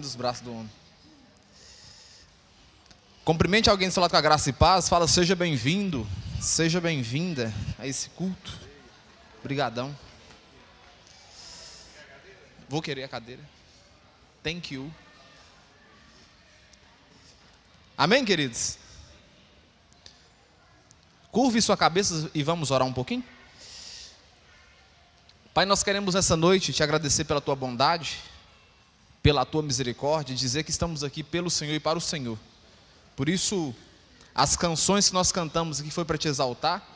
Dos braços do homem. Cumprimente alguém do seu lado com a graça e paz. Fala, seja bem-vindo, seja bem-vinda a esse culto. Obrigadão. Vou querer a cadeira. Thank you. Amém, queridos? Curve sua cabeça e vamos orar um pouquinho. Pai, nós queremos essa noite te agradecer pela tua bondade, pela tua misericórdia, e dizer que estamos aqui pelo Senhor e para o Senhor. Por isso, as canções que nós cantamos aqui foi para te exaltar,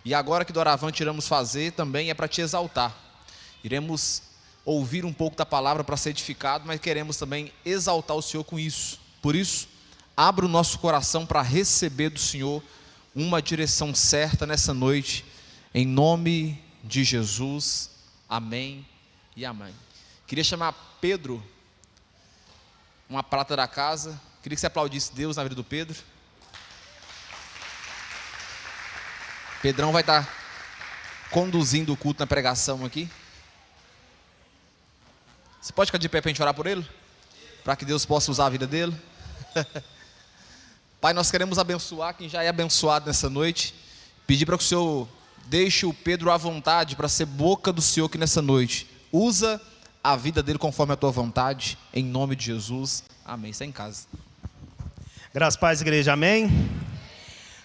e agora que doravante iremos fazer também é para te exaltar. Iremos ouvir um pouco da palavra para ser edificado, mas queremos também exaltar o Senhor com isso. Por isso, abra o nosso coração para receber do Senhor uma direção certa nessa noite, em nome de Jesus. Amém e amém. Queria chamar Pedro, uma prata da casa. Queria que você aplaudisse Deus na vida do Pedro. Pedrão vai estar conduzindo o culto na pregação aqui. Você pode ficar de pé para a gente orar por ele? Para que Deus possa usar a vida dele. Pai, nós queremos abençoar quem já é abençoado nessa noite. Pedir para que o Senhor deixe o Pedro à vontade para ser boca do Senhor aqui nessa noite. Usa a vida dele conforme a tua vontade, em nome de Jesus, amém. Está em casa. Graças, paz, igreja, amém.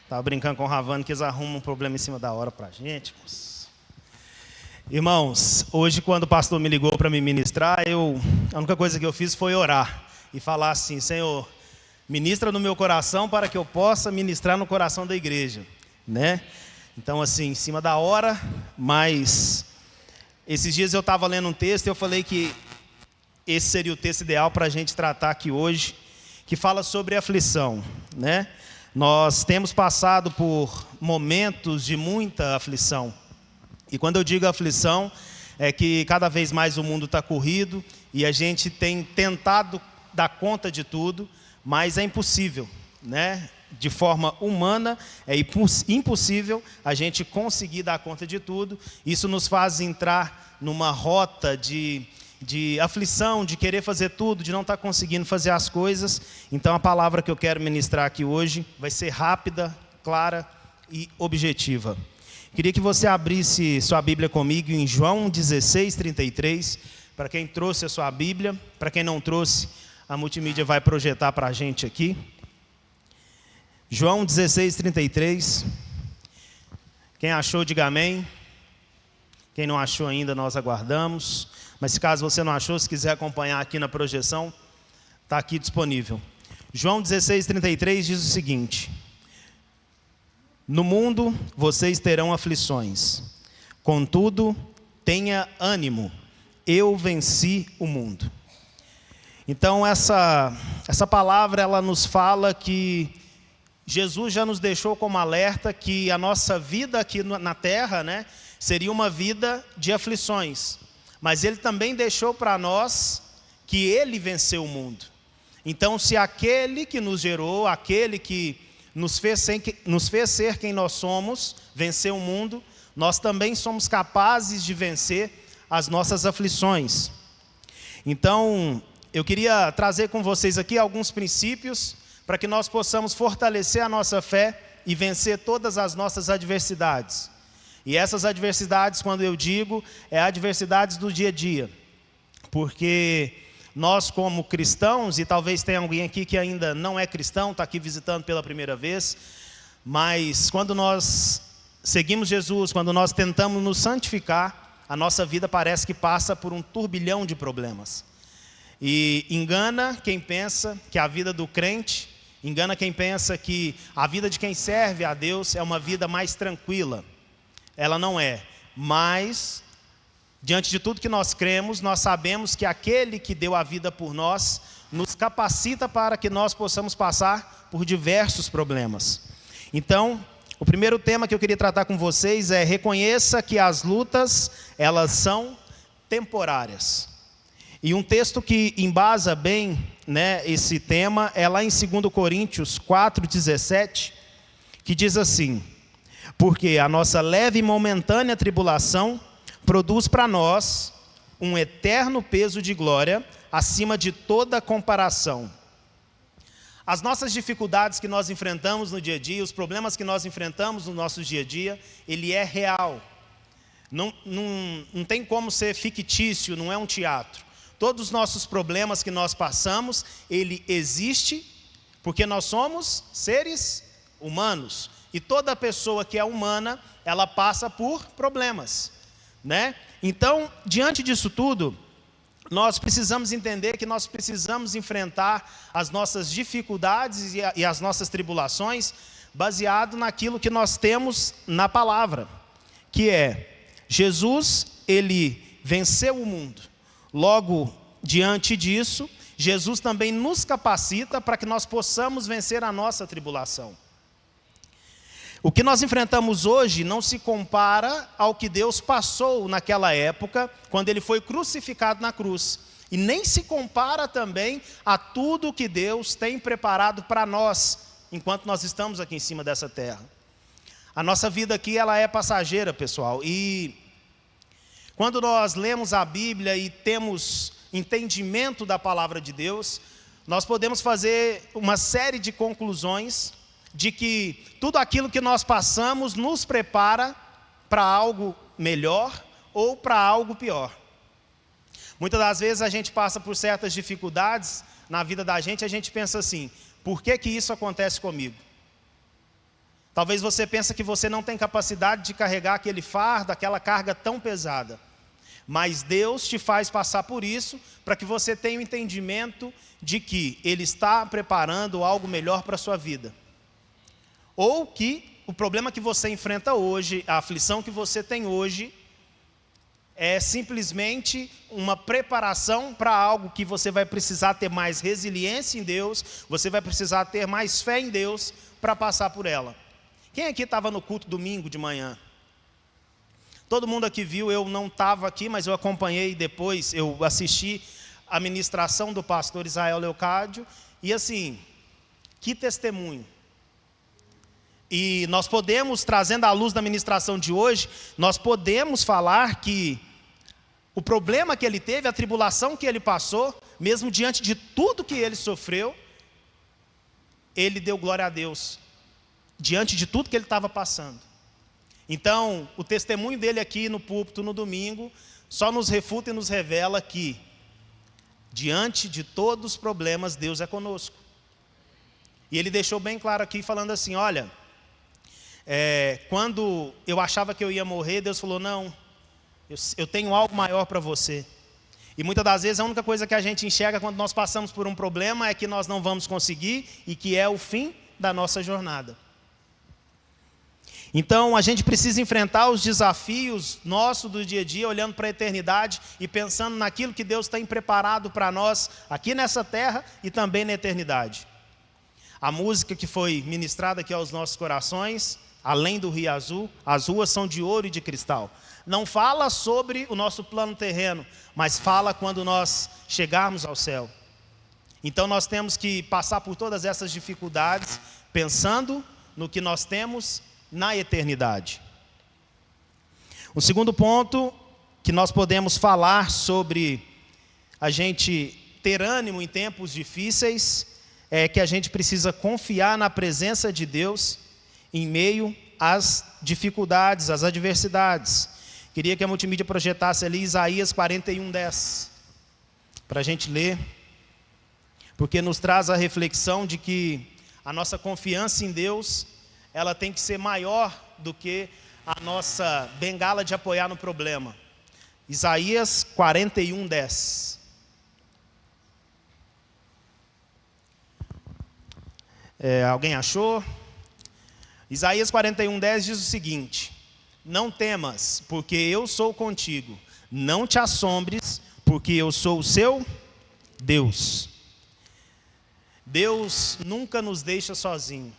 Estava brincando com o Ravano que eles arrumam um problema em cima da hora para a gente. Irmãos, hoje quando o pastor me ligou para me ministrar, a única coisa que eu fiz foi orar e falar assim: Senhor, ministra no meu coração para que eu possa ministrar no coração da igreja, né? Então assim, em cima da hora, mas esses dias eu estava lendo um texto e eu falei que esse seria o texto ideal para a gente tratar aqui hoje, que fala sobre aflição, né? Nós temos passado por momentos de muita aflição. E quando eu digo aflição, é que cada vez mais o mundo está corrido e a gente tem tentado dar conta de tudo, mas é impossível, né? De forma humana, é impossível a gente conseguir dar conta de tudo. Isso nos faz entrar numa rota de aflição, de querer fazer tudo, de não estar conseguindo fazer as coisas. Então a palavra que eu quero ministrar aqui hoje vai ser rápida, clara e objetiva. Queria que você abrisse sua Bíblia comigo em João 16:33. Para quem trouxe a sua Bíblia, para quem não trouxe, a multimídia vai projetar para a gente aqui. João 16:33. Quem achou, diga amém. Quem não achou ainda, nós aguardamos. Mas caso você não achou, se quiser acompanhar aqui na projeção, está aqui disponível. João 16:33 diz o seguinte: no mundo vocês terão aflições, contudo, tenha ânimo, eu venci o mundo. Então essa palavra ela nos fala que Jesus já nos deixou como alerta que a nossa vida aqui na terra, né, seria uma vida de aflições. Mas Ele também deixou para nós que Ele venceu o mundo. Então, se aquele que nos gerou, aquele que nos fez ser quem nós somos, venceu o mundo, nós também somos capazes de vencer as nossas aflições. Então, eu queria trazer com vocês aqui alguns princípios para que nós possamos fortalecer a nossa fé e vencer todas as nossas adversidades. E essas adversidades, quando eu digo, é adversidades do dia a dia. Porque nós como cristãos, e talvez tenha alguém aqui que ainda não é cristão, está aqui visitando pela primeira vez, mas quando nós seguimos Jesus, quando nós tentamos nos santificar, a nossa vida parece que passa por um turbilhão de problemas. E engana quem pensa que a vida do crente, engana quem pensa que a vida de quem serve a Deus é uma vida mais tranquila. Ela não é, mas diante de tudo que nós cremos, nós sabemos que aquele que deu a vida por nós, nos capacita para que nós possamos passar por diversos problemas. Então, o primeiro tema que eu queria tratar com vocês é: reconheça que as lutas, elas são temporárias. E um texto que embasa bem, né, esse tema é lá em 2 Coríntios 4:17, que diz assim: porque a nossa leve e momentânea tribulação produz para nós um eterno peso de glória acima de toda comparação. As nossas dificuldades que nós enfrentamos no dia a dia, os problemas que nós enfrentamos no nosso dia a dia, ele é real. Não tem como ser fictício, não é um teatro. Todos os nossos problemas que nós passamos, ele existe, porque nós somos seres humanos. E toda pessoa que é humana, ela passa por problemas, né? Então, diante disso tudo, nós precisamos entender que nós precisamos enfrentar as nossas dificuldades e as nossas tribulações baseado naquilo que nós temos na palavra, que é Jesus, ele venceu o mundo. Logo, diante disso, Jesus também nos capacita para que nós possamos vencer a nossa tribulação. O que nós enfrentamos hoje não se compara ao que Deus passou naquela época, quando ele foi crucificado na cruz. E nem se compara também a tudo que Deus tem preparado para nós, enquanto nós estamos aqui em cima dessa terra. A nossa vida aqui, ela é passageira, pessoal. E quando nós lemos a Bíblia e temos entendimento da palavra de Deus, nós podemos fazer uma série de conclusões de que tudo aquilo que nós passamos nos prepara para algo melhor ou para algo pior. Muitas das vezes a gente passa por certas dificuldades na vida da gente, a gente pensa assim: por que que isso acontece comigo? Talvez você pense que você não tem capacidade de carregar aquele fardo, aquela carga tão pesada. Mas Deus te faz passar por isso para que você tenha o entendimento de que Ele está preparando algo melhor para a sua vida. Ou que o problema que você enfrenta hoje, a aflição que você tem hoje, é simplesmente uma preparação para algo que você vai precisar ter mais resiliência em Deus, você vai precisar ter mais fé em Deus para passar por ela. Quem aqui estava no culto domingo de manhã? Todo mundo aqui viu, eu não estava aqui, mas eu acompanhei depois, eu assisti a ministração do pastor Israel Leocádio, e assim, que testemunho. E nós podemos, trazendo à luz da ministração de hoje, nós podemos falar que o problema que ele teve, a tribulação que ele passou, mesmo diante de tudo que ele sofreu, ele deu glória a Deus, diante de tudo que ele estava passando. Então, o testemunho dele aqui no púlpito no domingo, só nos refuta e nos revela que, diante de todos os problemas, Deus é conosco. E ele deixou bem claro aqui, falando assim: olha, quando eu achava que eu ia morrer, Deus falou: não, eu tenho algo maior para você. E muitas das vezes a única coisa que a gente enxerga quando nós passamos por um problema é que nós não vamos conseguir e que é o fim da nossa jornada. Então a gente precisa enfrentar os desafios nossos do dia a dia, olhando para a eternidade e pensando naquilo que Deus tem preparado para nós aqui nessa terra e também na eternidade. A música que foi ministrada aqui aos nossos corações, Além do Rio Azul, as ruas são de ouro e de cristal. Não fala sobre o nosso plano terreno, mas fala quando nós chegarmos ao céu. Então nós temos que passar por todas essas dificuldades, pensando no que nós temos na eternidade. O segundo ponto que nós podemos falar sobre a gente ter ânimo em tempos difíceis é que a gente precisa confiar na presença de Deus em meio às dificuldades, às adversidades. Queria que a multimídia projetasse ali Isaías 41:10, para a gente ler, porque nos traz a reflexão de que a nossa confiança em Deus, ela tem que ser maior do que a nossa bengala de apoiar no problema. Isaías 41:10. Alguém achou? Isaías 41:10 diz o seguinte: não temas, porque eu sou contigo. Não te assombres, porque eu sou o seu Deus. Deus nunca nos deixa sozinho.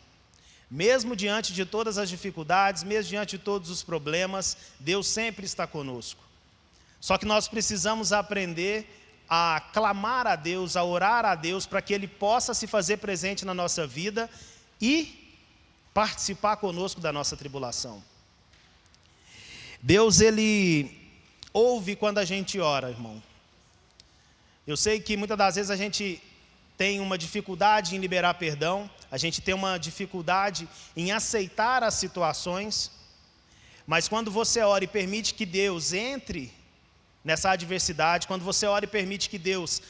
Mesmo diante de todas as dificuldades, mesmo diante de todos os problemas, Deus sempre está conosco. Só que nós precisamos aprender a clamar a Deus, a orar a Deus, para que Ele possa se fazer presente na nossa vida e participar conosco da nossa tribulação. Deus, Ele ouve quando a gente ora, irmão. Eu sei que muitas das vezes a gente tem uma dificuldade em liberar perdão, a gente tem uma dificuldade em aceitar as situações, mas quando você ora e permite que Deus entre nessa adversidade, quando você ora e permite que Deus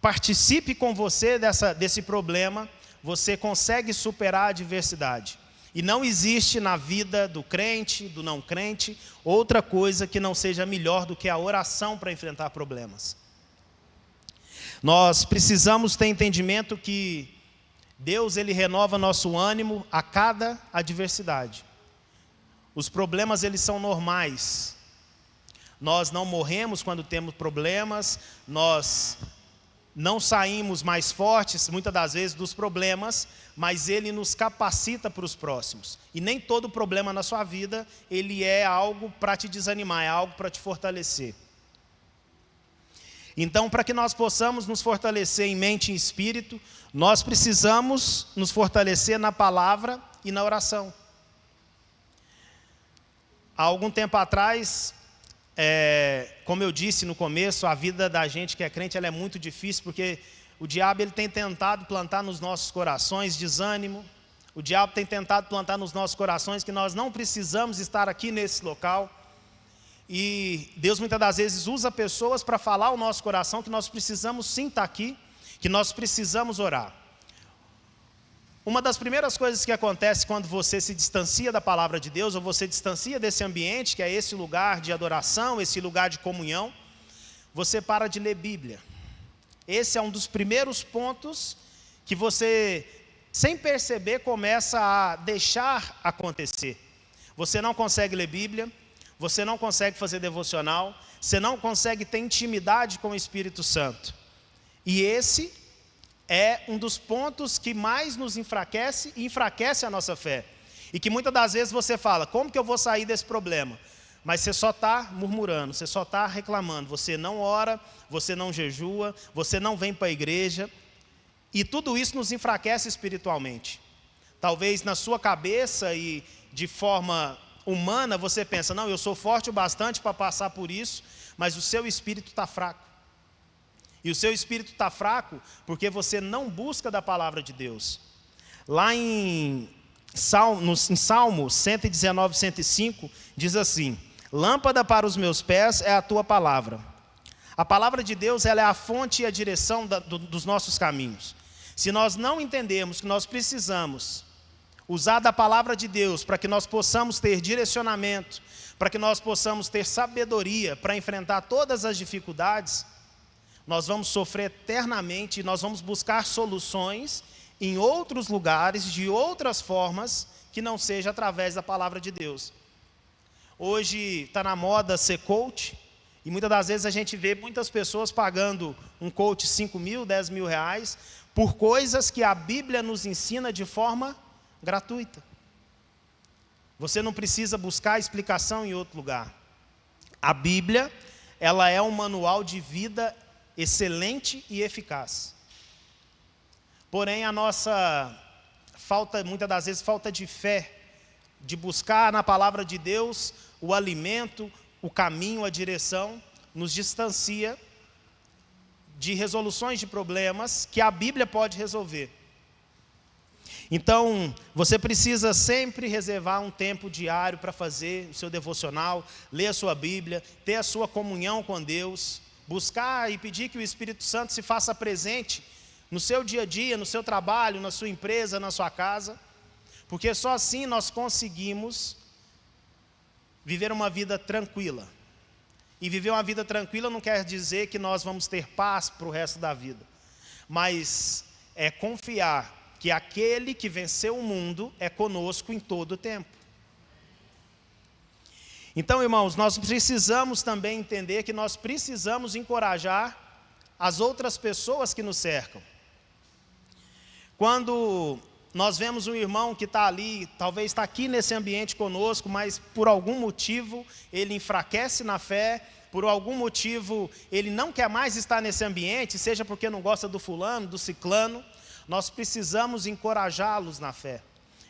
participe com você desse problema, você consegue superar a adversidade. E não existe na vida do crente, do não crente, outra coisa que não seja melhor do que a oração para enfrentar problemas. Nós precisamos ter entendimento que Deus, Ele renova nosso ânimo a cada adversidade. Os problemas, eles são normais. Nós não morremos quando temos problemas, nós não saímos mais fortes, muitas das vezes, dos problemas, mas Ele nos capacita para os próximos. E nem todo problema na sua vida, ele é algo para te desanimar, é algo para te fortalecer. Então, para que nós possamos nos fortalecer em mente e espírito, nós precisamos nos fortalecer na palavra e na oração. Há algum tempo atrás, como eu disse no começo, a vida da gente que é crente ela é muito difícil, porque o diabo ele tem tentado plantar nos nossos corações desânimo, o diabo tem tentado plantar nos nossos corações que nós não precisamos estar aqui nesse local, e Deus muitas das vezes usa pessoas para falar ao nosso coração que nós precisamos sim estar aqui, que nós precisamos orar. Uma das primeiras coisas que acontece quando você se distancia da palavra de Deus, ou você distancia desse ambiente, que é esse lugar de adoração, esse lugar de comunhão, você para de ler Bíblia. Esse é um dos primeiros pontos que você, sem perceber, começa a deixar acontecer. Você não consegue ler Bíblia, você não consegue fazer devocional, você não consegue ter intimidade com o Espírito Santo. E esse é um dos pontos que mais nos enfraquece e enfraquece a nossa fé. E que muitas das vezes você fala, como que eu vou sair desse problema? Mas você só está murmurando, você só está reclamando, você não ora, você não jejua, você não vem para a igreja. E tudo isso nos enfraquece espiritualmente. Talvez na sua cabeça e de forma humana você pensa, não, eu sou forte o bastante para passar por isso, mas o seu espírito está fraco. E o seu espírito está fraco porque você não busca da palavra de Deus. Lá em Salmo 119, 105, diz assim, lâmpada para os meus pés é a tua palavra. A palavra de Deus ela é a fonte e a direção dos nossos caminhos. Se nós não entendermos que nós precisamos usar da palavra de Deus para que nós possamos ter direcionamento, para que nós possamos ter sabedoria para enfrentar todas as dificuldades, nós vamos sofrer eternamente e nós vamos buscar soluções em outros lugares, de outras formas, que não seja através da palavra de Deus. Hoje está na moda ser coach, e muitas das vezes a gente vê muitas pessoas pagando um coach 5 mil, 10 mil reais, por coisas que a Bíblia nos ensina de forma gratuita. Você não precisa buscar explicação em outro lugar. A Bíblia, ela é um manual de vida excelente e eficaz. Porém, a nossa falta, muitas das vezes, falta de fé, de buscar na palavra de Deus o alimento, o caminho, a direção, nos distancia de resoluções de problemas que a Bíblia pode resolver. Então, você precisa sempre reservar um tempo diário para fazer o seu devocional, ler a sua Bíblia, ter a sua comunhão com Deus, buscar e pedir que o Espírito Santo se faça presente no seu dia a dia, no seu trabalho, na sua empresa, na sua casa, porque só assim nós conseguimos viver uma vida tranquila. E viver uma vida tranquila não quer dizer que nós vamos ter paz para o resto da vida, mas é confiar que aquele que venceu o mundo é conosco em todo o tempo. Então, irmãos, nós precisamos também entender que nós precisamos encorajar as outras pessoas que nos cercam. Quando nós vemos um irmão que está ali, talvez está aqui nesse ambiente conosco, mas por algum motivo ele enfraquece na fé, por algum motivo ele não quer mais estar nesse ambiente, seja porque não gosta do fulano, do ciclano, nós precisamos encorajá-los na fé.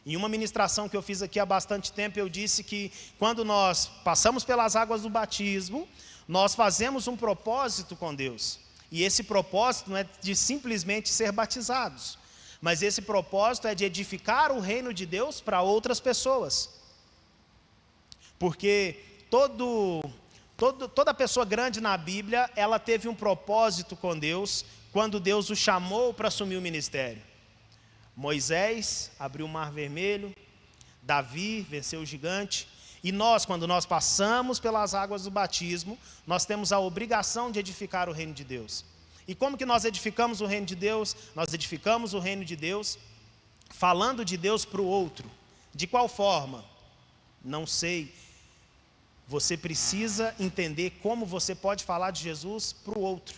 Em uma ministração que eu fiz aqui há bastante tempo, eu disse que quando nós passamos pelas águas do batismo, nós fazemos um propósito com Deus. E esse propósito não é de simplesmente ser batizados, mas esse propósito é de edificar o reino de Deus para outras pessoas. Porque toda pessoa grande na Bíblia, ela teve um propósito com Deus, quando Deus o chamou para assumir o ministério. Moisés abriu o Mar Vermelho, Davi venceu o gigante, e nós, quando nós passamos pelas águas do batismo, nós temos a obrigação de edificar o reino de Deus. E como que nós edificamos o reino de Deus? Nós edificamos o reino de Deus falando de Deus para o outro. De qual forma? Não sei. Você precisa entender como você pode falar de Jesus para o outro.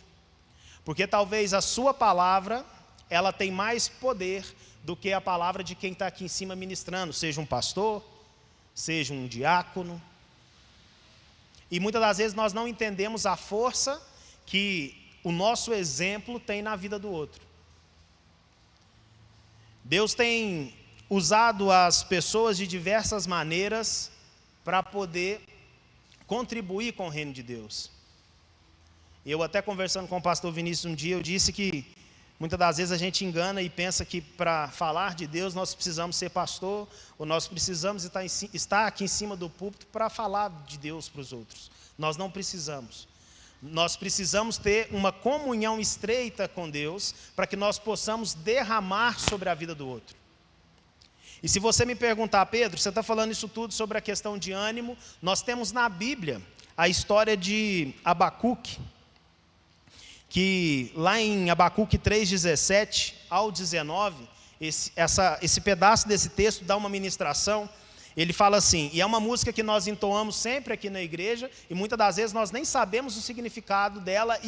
Porque talvez a sua palavra, ela tem mais poder do que a palavra de quem está aqui em cima ministrando, seja um pastor, seja um diácono. E muitas das vezes nós não entendemos a força que o nosso exemplo tem na vida do outro. Deus tem usado as pessoas de diversas maneiras para poder contribuir com o reino de Deus. Eu até conversando com o pastor Vinícius um dia, eu disse que muitas das vezes a gente engana e pensa que para falar de Deus nós precisamos ser pastor, ou nós precisamos estar aqui em cima do púlpito para falar de Deus para os outros. Nós não precisamos. Nós precisamos ter uma comunhão estreita com Deus para que nós possamos derramar sobre a vida do outro. E se você me perguntar, Pedro, você está falando isso tudo sobre a questão de ânimo, nós temos na Bíblia a história de Abacuque, que lá em Abacuque 3:17 ao 19, esse pedaço desse texto dá uma ministração. Ele fala assim, e é uma música que nós entoamos sempre aqui na igreja, e muitas das vezes nós nem sabemos o significado dela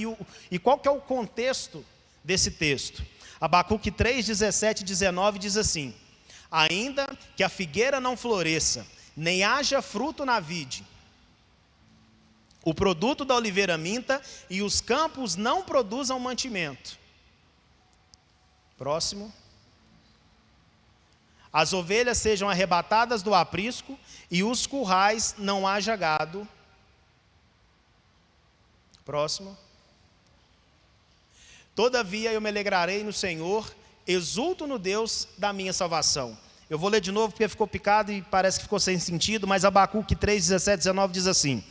e qual que é o contexto desse texto. Abacuque 3:17 e 19 diz assim: ainda que a figueira não floresça, nem haja fruto na vide, o produto da oliveira minta, e os campos não produzam mantimento. Próximo. As ovelhas sejam arrebatadas do aprisco, e os currais não haja gado. Próximo. Todavia eu me alegrarei no Senhor, exulto no Deus da minha salvação. Eu vou ler de novo porque ficou picado e parece que ficou sem sentido, mas Abacuque 3:17 e 19 diz assim: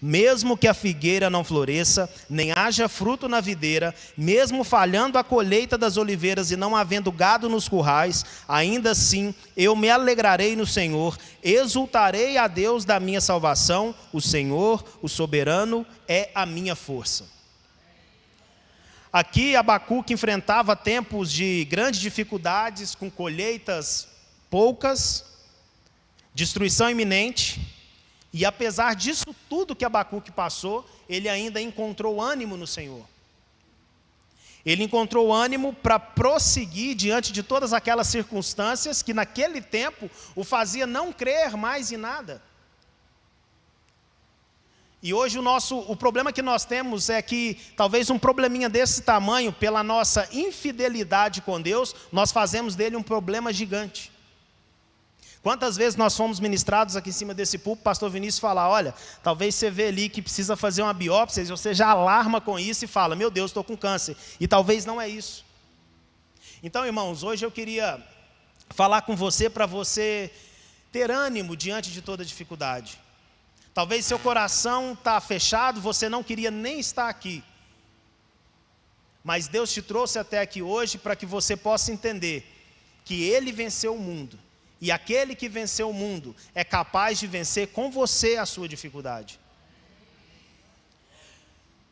mesmo que a figueira não floresça, nem haja fruto na videira, mesmo falhando a colheita das oliveiras e não havendo gado nos currais, ainda assim eu me alegrarei no Senhor, exultarei a Deus da minha salvação. O Senhor, o soberano, é a minha força. Aqui Abacuque enfrentava tempos de grandes dificuldades, com colheitas poucas, destruição iminente. E apesar disso tudo que Abacuque passou, ele ainda encontrou ânimo no Senhor. Ele encontrou ânimo para prosseguir diante de todas aquelas circunstâncias que naquele tempo o fazia não crer mais em nada. E hoje o problema que nós temos é que talvez um probleminha desse tamanho, pela nossa infidelidade com Deus, nós fazemos dele um problema gigante. Quantas vezes nós fomos ministrados aqui em cima desse púlpito, pastor Vinícius falar, olha, talvez você vê ali que precisa fazer uma biópsia, e você já alarma com isso e fala, meu Deus, estou com câncer. E talvez não é isso. Então, irmãos, hoje eu queria falar com você para você ter ânimo diante de toda dificuldade. Talvez seu coração está fechado, você não queria nem estar aqui. Mas Deus te trouxe até aqui hoje para que você possa entender que Ele venceu o mundo. E aquele que venceu o mundo é capaz de vencer com você a sua dificuldade.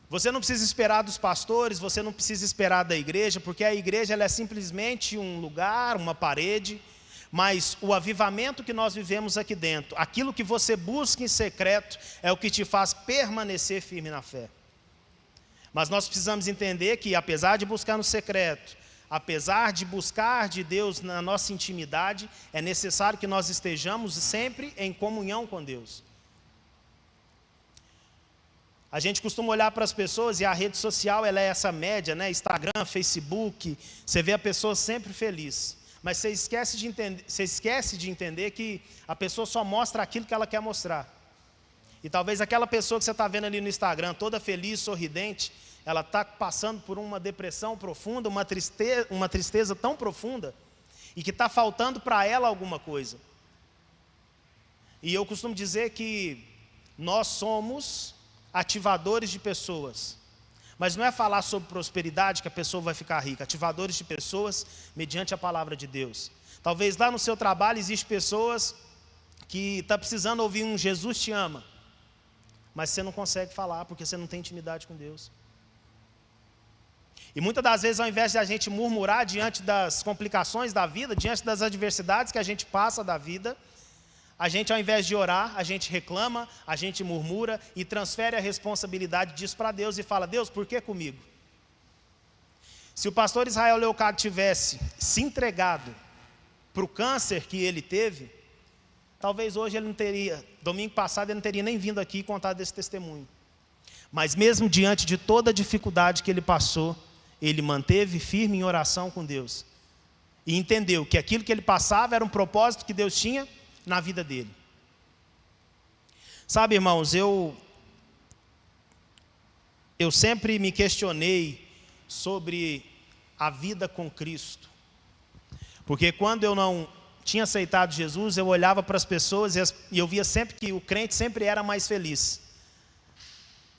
Você não precisa esperar dos pastores, você não precisa esperar da igreja, porque a igreja ela é simplesmente um lugar, uma parede, mas o avivamento que nós vivemos aqui dentro, aquilo que você busca em secreto, é o que te faz permanecer firme na fé. Mas nós precisamos entender que, apesar de buscar no secreto, apesar de buscar de Deus na nossa intimidade, é necessário que nós estejamos sempre em comunhão com Deus. A gente costuma olhar para as pessoas e a rede social ela é essa média, né? Instagram, Facebook, você vê a pessoa sempre feliz. Mas você esquece de entender que a pessoa só mostra aquilo que ela quer mostrar. E talvez aquela pessoa que você está vendo ali no Instagram, toda feliz, sorridente, ela está passando por uma depressão profunda, uma tristeza tão profunda, e que está faltando para ela alguma coisa. E eu costumo dizer que nós somos ativadores de pessoas. Mas não é falar sobre prosperidade que a pessoa vai ficar rica. Ativadores de pessoas mediante a palavra de Deus. Talvez lá no seu trabalho existem pessoas que estão precisando ouvir um Jesus te ama. Mas você não consegue falar porque você não tem intimidade com Deus. E muitas das vezes, ao invés de a gente murmurar diante das complicações da vida, diante das adversidades que a gente passa da vida, a gente, ao invés de orar, a gente reclama, a gente murmura e transfere a responsabilidade disso para Deus e fala: Deus, por que comigo? Se o pastor Israel Leocádio tivesse se entregado para o câncer que ele teve, talvez hoje ele não teria, domingo passado ele não teria nem vindo aqui contar desse testemunho. Mas mesmo diante de toda a dificuldade que ele passou, ele manteve firme em oração com Deus. E entendeu que aquilo que ele passava era um propósito que Deus tinha na vida dele. Sabe, irmãos, eu sempre me questionei sobre a vida com Cristo. Porque quando eu não tinha aceitado Jesus, eu olhava para as pessoas e eu via sempre que o crente sempre era mais feliz.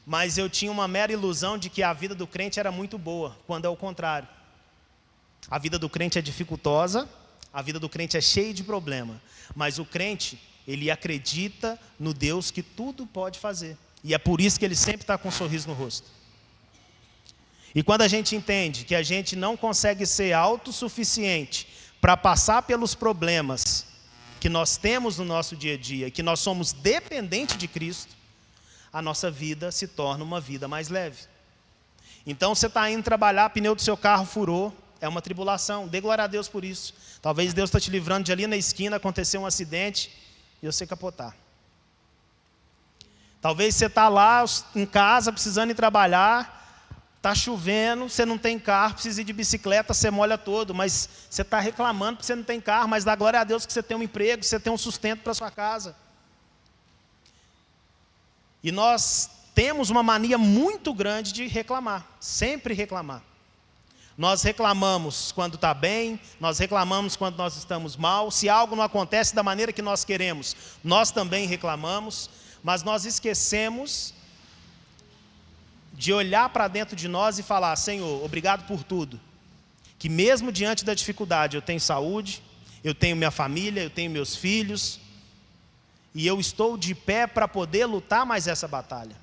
Mas eu tinha uma mera ilusão de que a vida do crente era muito boa, quando é o contrário. A vida do crente é dificultosa, a vida do crente é cheia de problema. Mas o crente, ele acredita no Deus que tudo pode fazer. E é por isso que ele sempre está com um sorriso no rosto. E quando a gente entende que a gente não consegue ser autossuficiente para passar pelos problemas que nós temos no nosso dia a dia, que nós somos dependentes de Cristo, a nossa vida se torna uma vida mais leve. Então você está indo trabalhar, pneu do seu carro furou, é uma tribulação, dê glória a Deus por isso. Talvez Deus está te livrando de ali na esquina, acontecer um acidente e você capotar. Talvez você está lá em casa, precisando ir trabalhar, está chovendo, você não tem carro, precisa ir de bicicleta, você molha todo, mas você está reclamando porque você não tem carro, mas dá glória a Deus que você tem um emprego, que você tem um sustento para sua casa. E nós temos uma mania muito grande de reclamar, sempre reclamar. Nós reclamamos quando está bem, nós reclamamos quando nós estamos mal. Se algo não acontece da maneira que nós queremos, nós também reclamamos. Mas nós esquecemos de olhar para dentro de nós e falar: Senhor, obrigado por tudo. Que mesmo diante da dificuldade eu tenho saúde, eu tenho minha família, eu tenho meus filhos. E eu estou de pé para poder lutar mais essa batalha.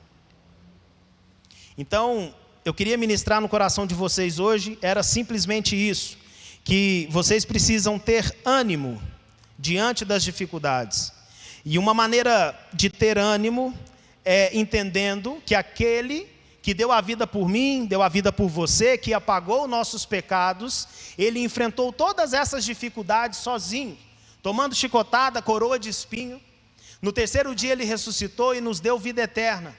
Então, eu queria ministrar no coração de vocês hoje, era simplesmente isso, que vocês precisam ter ânimo diante das dificuldades. E uma maneira de ter ânimo é entendendo que aquele que deu a vida por mim, deu a vida por você, que apagou nossos pecados, ele enfrentou todas essas dificuldades sozinho, tomando chicotada, coroa de espinho. No terceiro dia ele ressuscitou e nos deu vida eterna.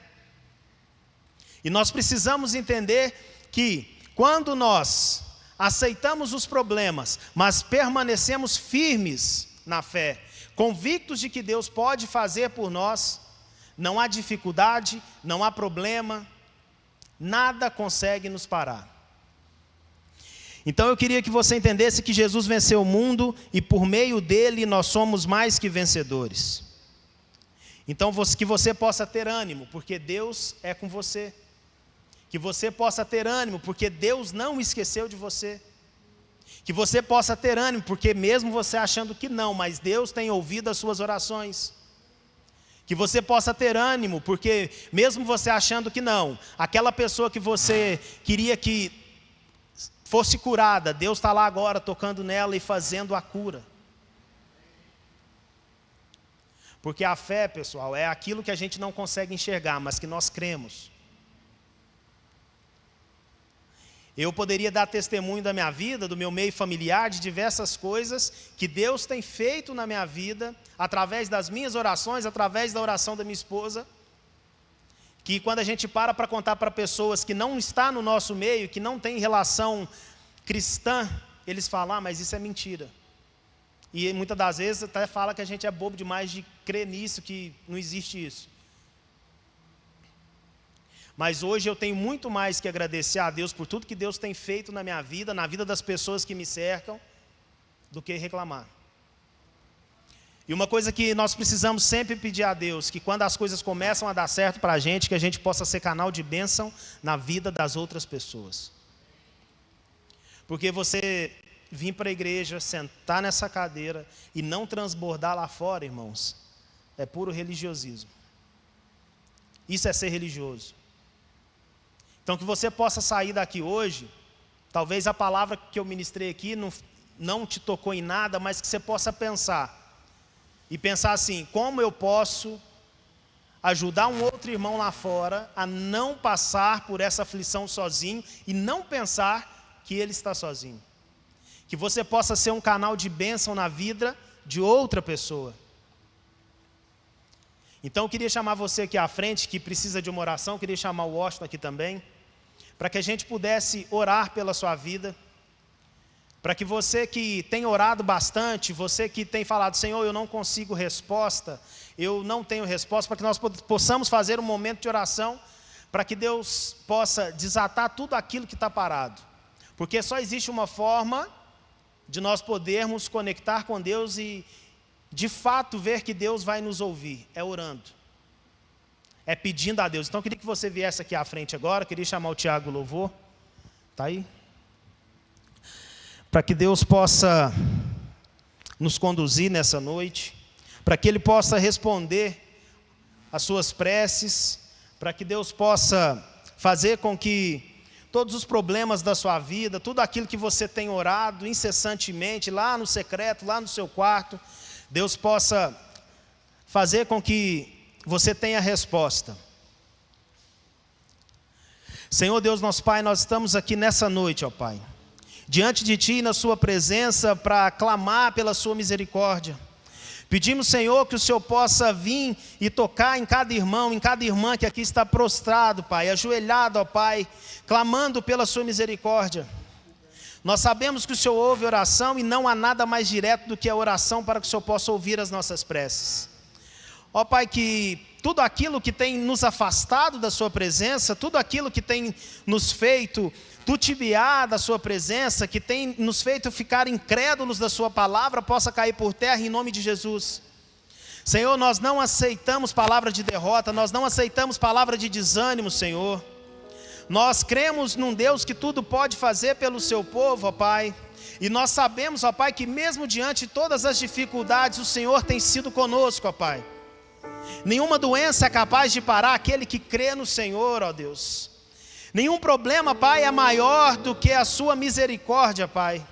E nós precisamos entender que quando nós aceitamos os problemas, mas permanecemos firmes na fé, convictos de que Deus pode fazer por nós, não há dificuldade, não há problema, nada consegue nos parar. Então eu queria que você entendesse que Jesus venceu o mundo e por meio dele nós somos mais que vencedores. Então que você possa ter ânimo, porque Deus é com você. Que você possa ter ânimo, porque Deus não esqueceu de você. Que você possa ter ânimo, porque mesmo você achando que não, mas Deus tem ouvido as suas orações. Que você possa ter ânimo, porque mesmo você achando que não, aquela pessoa que você queria que fosse curada, Deus está lá agora tocando nela e fazendo a cura. Porque a fé, pessoal, é aquilo que a gente não consegue enxergar, mas que nós cremos. Eu poderia dar testemunho da minha vida, do meu meio familiar, de diversas coisas que Deus tem feito na minha vida, através das minhas orações, através da oração da minha esposa, que quando a gente para contar para pessoas que não estão no nosso meio, que não tem relação cristã, eles falam: mas isso é mentira. E muitas das vezes até fala que a gente é bobo demais de crer nisso, que não existe isso. Mas hoje eu tenho muito mais que agradecer a Deus por tudo que Deus tem feito na minha vida, na vida das pessoas que me cercam, do que reclamar. E uma coisa que nós precisamos sempre pedir a Deus, que quando as coisas começam a dar certo para a gente, que a gente possa ser canal de bênção na vida das outras pessoas. Porque você vir para a igreja, sentar nessa cadeira e não transbordar lá fora, irmãos, é puro religiosismo. Isso é ser religioso. Então que você possa sair daqui hoje, talvez a palavra que eu ministrei aqui não te tocou em nada, mas que você possa pensar. E pensar assim, como eu posso ajudar um outro irmão lá fora a não passar por essa aflição sozinho e não pensar que ele está sozinho. Que você possa ser um canal de bênção na vida de outra pessoa. Então eu queria chamar você aqui à frente, que precisa de uma oração, eu queria chamar o Washington aqui também, para que a gente pudesse orar pela sua vida, para que você que tem orado bastante, você que tem falado, Senhor, eu não consigo resposta, eu não tenho resposta, para que nós possamos fazer um momento de oração, para que Deus possa desatar tudo aquilo que está parado. Porque só existe uma forma de nós podermos conectar com Deus e, de fato, ver que Deus vai nos ouvir, é orando. É pedindo a Deus. Então eu queria que você viesse aqui à frente agora, eu queria chamar o Tiago Louvor, está aí? Para que Deus possa nos conduzir nessa noite, para que Ele possa responder as suas preces, para que Deus possa fazer com que todos os problemas da sua vida, tudo aquilo que você tem orado incessantemente, lá no secreto, lá no seu quarto, Deus possa fazer com que você tenha resposta. Senhor Deus nosso Pai, nós estamos aqui nessa noite, ó Pai, diante de Ti, na Sua presença, para clamar pela Sua misericórdia. Pedimos, Senhor, que o Senhor possa vir e tocar em cada irmão, em cada irmã que aqui está prostrado, Pai, ajoelhado, ó Pai, clamando pela Sua misericórdia. Nós sabemos que o Senhor ouve oração e não há nada mais direto do que a oração para que o Senhor possa ouvir as nossas preces. Ó Pai, que tudo aquilo que tem nos afastado da Sua presença, tudo aquilo que tem nos feito tutibiar da Sua presença, que tem nos feito ficar incrédulos da Sua palavra, possa cair por terra em nome de Jesus. Senhor, nós não aceitamos palavra de derrota, nós não aceitamos palavra de desânimo, Senhor. Nós cremos num Deus que tudo pode fazer pelo Seu povo, ó Pai. E nós sabemos, ó Pai, que mesmo diante de todas as dificuldades, o Senhor tem sido conosco, ó Pai. Nenhuma doença é capaz de parar aquele que crê no Senhor, ó Deus. Nenhum problema, Pai, é maior do que a Sua misericórdia, Pai.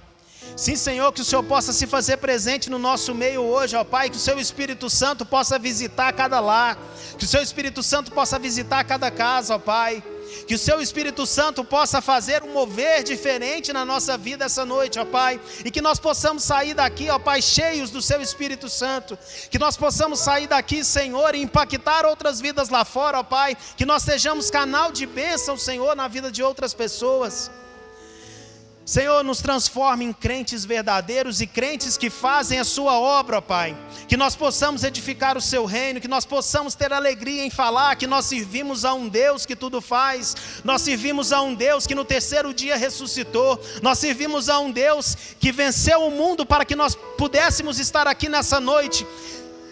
Sim, Senhor, que o Senhor possa se fazer presente no nosso meio hoje, ó Pai, que o Seu Espírito Santo possa visitar cada lar, que o Seu Espírito Santo possa visitar cada casa, ó Pai, que o Seu Espírito Santo possa fazer um mover diferente na nossa vida essa noite, ó Pai, e que nós possamos sair daqui, ó Pai, cheios do Seu Espírito Santo, que nós possamos sair daqui, Senhor, e impactar outras vidas lá fora, ó Pai, que nós sejamos canal de bênção, Senhor, na vida de outras pessoas. Senhor, nos transforme em crentes verdadeiros e crentes que fazem a Sua obra, ó Pai. Que nós possamos edificar o Seu reino, que nós possamos ter alegria em falar que nós servimos a um Deus que tudo faz. Nós servimos a um Deus que no terceiro dia ressuscitou. Nós servimos a um Deus que venceu o mundo para que nós pudéssemos estar aqui nessa noite.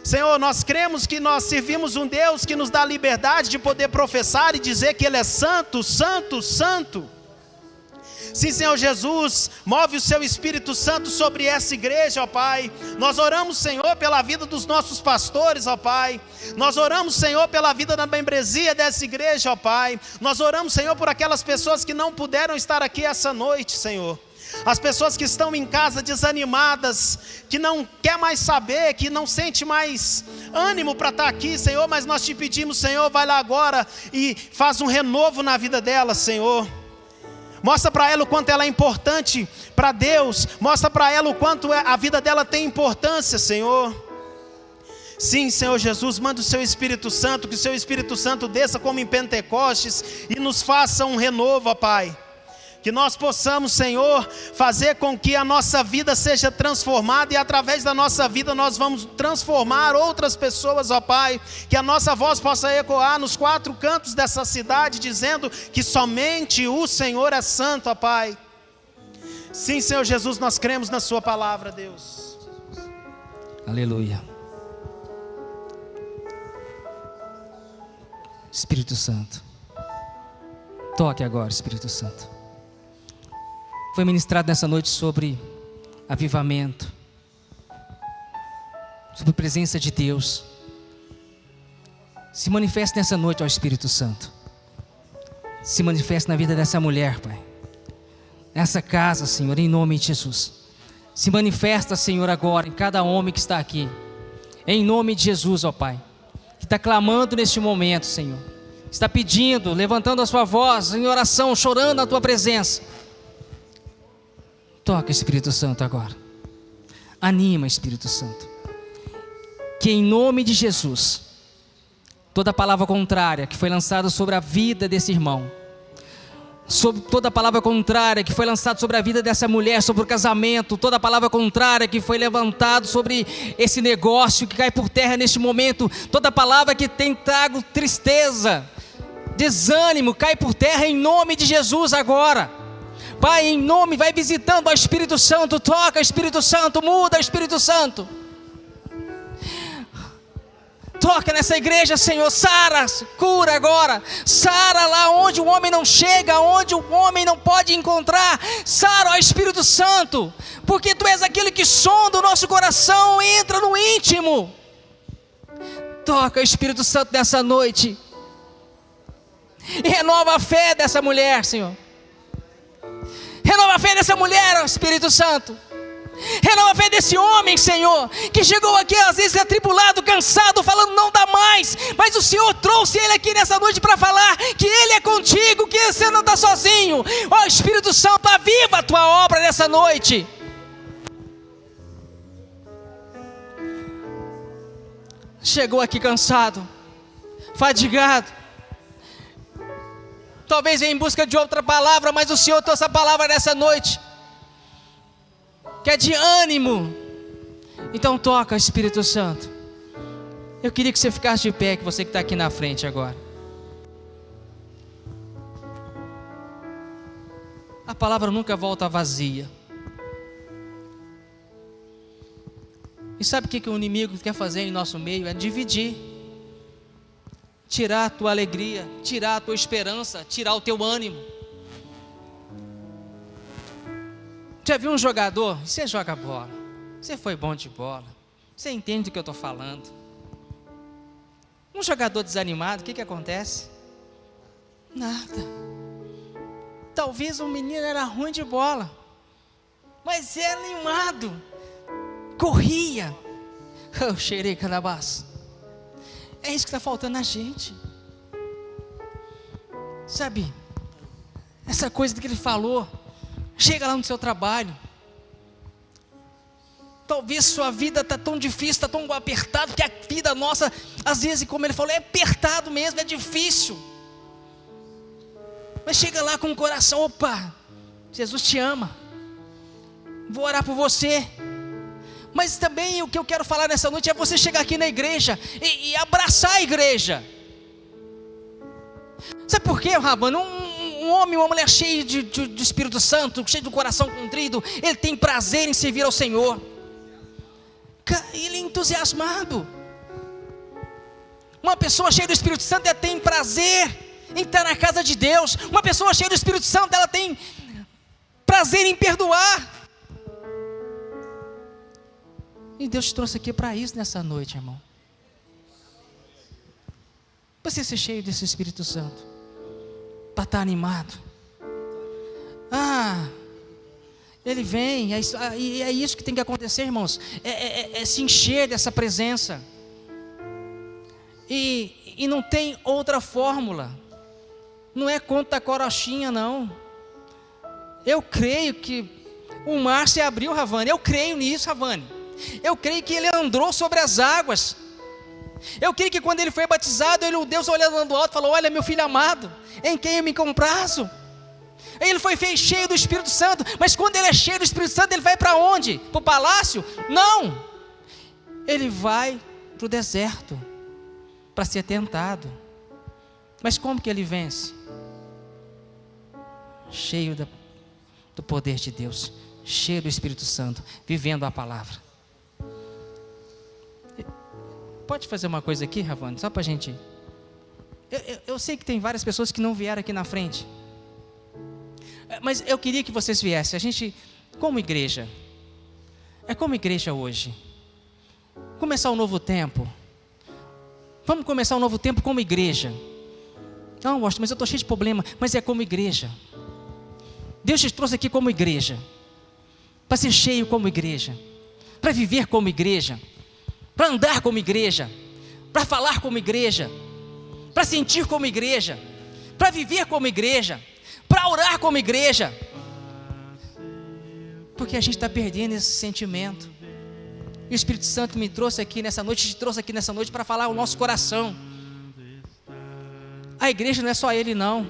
Senhor, nós cremos que nós servimos um Deus que nos dá a liberdade de poder professar e dizer que Ele é santo, santo, santo. Sim, Senhor Jesus, move o Seu Espírito Santo sobre essa igreja, ó Pai. Nós oramos, Senhor, pela vida dos nossos pastores, ó Pai. Nós oramos, Senhor, pela vida da membresia dessa igreja, ó Pai. Nós oramos, Senhor, por aquelas pessoas que não puderam estar aqui essa noite, Senhor. As pessoas que estão em casa desanimadas, que não quer mais saber, que não sente mais ânimo para estar aqui, Senhor. Mas nós te pedimos, Senhor, vai lá agora e faz um renovo na vida delas, Senhor. Mostra para ela o quanto ela é importante para Deus. Mostra para ela o quanto a vida dela tem importância, Senhor. Sim, Senhor Jesus, manda o Seu Espírito Santo, que o Seu Espírito Santo desça como em Pentecostes e nos faça um renovo, ó Pai. Que nós possamos, Senhor, fazer com que a nossa vida seja transformada, e através da nossa vida nós vamos transformar outras pessoas, ó Pai. Que a nossa voz possa ecoar nos 4 cantos dessa cidade, dizendo que somente o Senhor é santo, ó Pai. Sim, Senhor Jesus, nós cremos na sua palavra, Deus. Aleluia. Espírito Santo, toque agora, Espírito Santo. Foi ministrado nessa noite sobre avivamento, sobre a presença de Deus. Se manifeste nessa noite, ó Espírito Santo. Se manifeste na vida dessa mulher, Pai. Nessa casa, Senhor, em nome de Jesus. Se manifesta, Senhor, agora em cada homem que está aqui. Em nome de Jesus, ó Pai. Que está clamando neste momento, Senhor. Está pedindo, levantando a sua voz em oração, chorando na tua presença. Toca, Espírito Santo, agora. Anima, Espírito Santo. Que em nome de Jesus, toda palavra contrária que foi lançada sobre a vida desse irmão, sobre toda palavra contrária que foi lançada sobre a vida dessa mulher, sobre o casamento, toda palavra contrária que foi levantada sobre esse negócio que cai por terra neste momento, toda palavra que tem trago tristeza, desânimo, cai por terra em nome de Jesus agora. Pai, em nome, vai visitando o Espírito Santo, toca Espírito Santo, muda Espírito Santo. Toca nessa igreja, Senhor, sara, cura agora. Sara lá onde o homem não chega, onde o homem não pode encontrar. Sara, ó Espírito Santo, porque Tu és aquele que sonda o nosso coração, entra no íntimo. Toca Espírito Santo nessa noite. E renova a fé dessa mulher, Senhor. Renova a fé dessa mulher, ó Espírito Santo. Renova a fé desse homem, Senhor, que chegou aqui às vezes atribulado, cansado, falando não dá mais. Mas o Senhor trouxe ele aqui nessa noite para falar que Ele é contigo, que você não está sozinho. Ó Espírito Santo, aviva a Tua obra nessa noite. Chegou aqui cansado, fadigado, talvez venha em busca de outra palavra, mas o Senhor trouxe essa palavra nessa noite, que é de ânimo. Então toca, Espírito Santo. Eu queria que você ficasse de pé, que você que está aqui na frente agora. A palavra nunca volta vazia. E sabe o que o inimigo quer fazer em nosso meio? É dividir. Tirar a tua alegria, tirar a tua esperança, tirar o teu ânimo. Já viu um jogador? Você joga bola, você foi bom de bola, você entende do que eu estou falando. Um jogador desanimado, o que acontece? Nada. Talvez o menino era ruim de bola, mas era animado, corria. Eu cheirei canabaço. É isso que está faltando na gente. Sabe, essa coisa que ele falou, chega lá no seu trabalho. Talvez sua vida está tão difícil, está tão apertado, que a vida nossa, às vezes, como ele falou, é apertado mesmo, é difícil. Mas chega lá com o coração, opa, Jesus te ama, vou orar por você. Mas também o que eu quero falar nessa noite é você chegar aqui na igreja e abraçar a igreja. Sabe por quê, Rabano? Um homem, uma mulher cheia de Espírito Santo, cheio do coração contrito, ele tem prazer em servir ao Senhor. Ele é entusiasmado. Uma pessoa cheia do Espírito Santo, ela tem prazer em estar na casa de Deus. Uma pessoa cheia do Espírito Santo, ela tem prazer em perdoar. E Deus te trouxe aqui para isso nessa noite, irmão. Para você ser cheio desse Espírito Santo, para estar animado. Ele vem, e é isso que tem que acontecer, irmãos. É se encher dessa presença. E não tem outra fórmula. Não é conta corochinha, não. Eu creio que o mar se abriu, Ravani. Eu creio nisso, Ravani. Eu creio que ele andou sobre as águas. Eu creio que quando ele foi batizado, Deus olhando do alto falou: olha, meu filho amado, em quem eu me comprazo. Ele foi cheio do Espírito Santo, mas quando ele é cheio do Espírito Santo, ele vai para onde? Para o palácio? Não! Ele vai para o deserto, para ser tentado. Mas como que ele vence? Cheio do poder de Deus, cheio do Espírito Santo, vivendo a palavra. Pode fazer uma coisa aqui, Ravone, só para a gente... Eu sei que tem várias pessoas que não vieram aqui na frente, mas eu queria que vocês viessem. A gente, como igreja, como igreja hoje, começar um novo tempo. Vamos começar um novo tempo como igreja. Não, Washington, mas eu estou cheio de problema. Mas é como igreja. Deus te trouxe aqui como igreja, para ser cheio como igreja, para viver como igreja, para andar como igreja, para falar como igreja, para sentir como igreja, para viver como igreja, para orar como igreja. Porque a gente está perdendo esse sentimento. E o Espírito Santo me trouxe aqui nessa noite, te trouxe aqui nessa noite para falar o nosso coração. A igreja não é só ele, não.